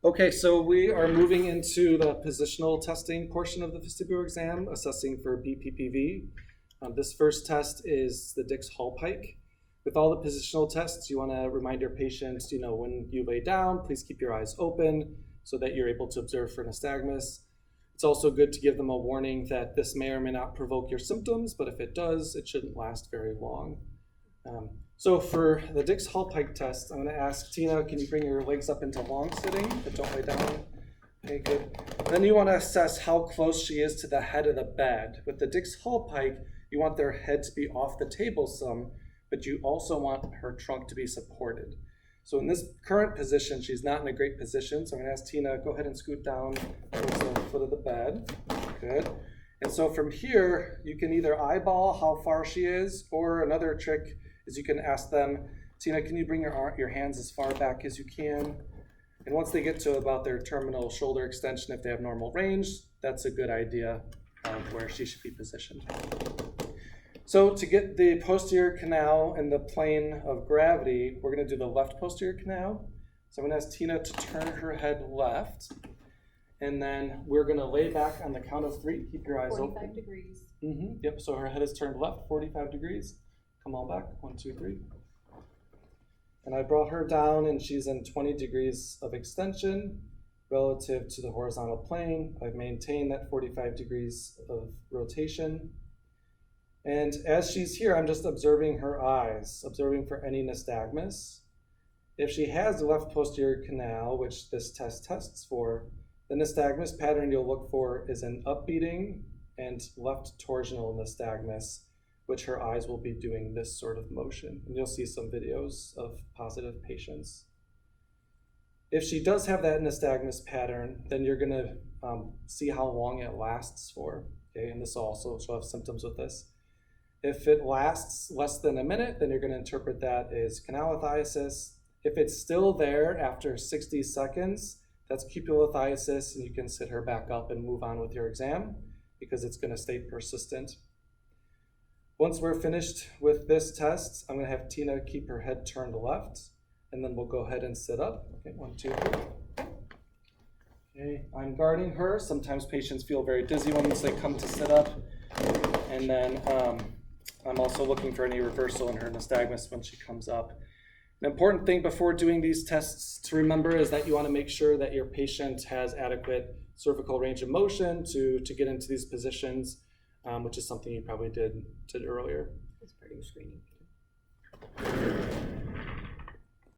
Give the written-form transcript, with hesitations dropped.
Okay, so we are moving into the positional testing portion of the vestibular exam, assessing for BPPV. This first test is the Dix Hallpike. With all the positional tests, you want to remind your patients, when you lay down, please keep your eyes open so that you're able to observe for nystagmus. It's also good to give them a warning that this may or may not provoke your symptoms, but if it does, it shouldn't last very long. So for the Dix Hallpike test, I'm going to ask Tina, can you bring your legs up into long sitting, but don't lay down? Okay, good. Then you want to assess how close she is to the head of the bed. With the Dix Hallpike, you want their head to be off the table some, but you also want her trunk to be supported. So in this current position, she's not in a great position. So I'm going to ask Tina, go ahead and scoot down towards the foot of the bed. Good. And so from here, you can either eyeball how far she is, or another trick is you can ask them, Tina, can you bring your hands as far back as you can? And once they get to about their terminal shoulder extension, if they have normal range, that's a good idea of where she should be positioned. So to get the posterior canal in the plane of gravity, we're going to do the left posterior canal. So I'm going to ask Tina to turn her head left. And then we're going to lay back on the count of 3. Keep your eyes 45 open. degrees. Yep, so her head is turned left, 45 degrees. Come on back, 1, 2, 3. And I brought her down and she's in 20 degrees of extension relative to the horizontal plane. I've maintained that 45 degrees of rotation. And as she's here, I'm just observing her eyes, observing for any nystagmus. If she has the left posterior canal, which this test tests for, the nystagmus pattern you'll look for is an upbeating and left torsional nystagmus, which her eyes will be doing this sort of motion. And you'll see some videos of positive patients. If she does have that nystagmus pattern, then you're gonna see how long it lasts for, okay? And this also, she'll have symptoms with this. If it lasts less than a minute, then you're gonna interpret that as canalithiasis. If it's still there after 60 seconds, that's cupulolithiasis, and you can sit her back up and move on with your exam because it's gonna stay persistent. Once we're finished with this test, I'm going to have Tina keep her head turned left, and then we'll go ahead and sit up. Okay, 1, 2, 3. Okay, I'm guarding her. Sometimes patients feel very dizzy once they come to sit up. And then I'm also looking for any reversal in her nystagmus when she comes up. An important thing before doing these tests to remember is that you want to make sure that your patient has adequate cervical range of motion to get into these positions. Which is something you probably did earlier. That's part of your screening.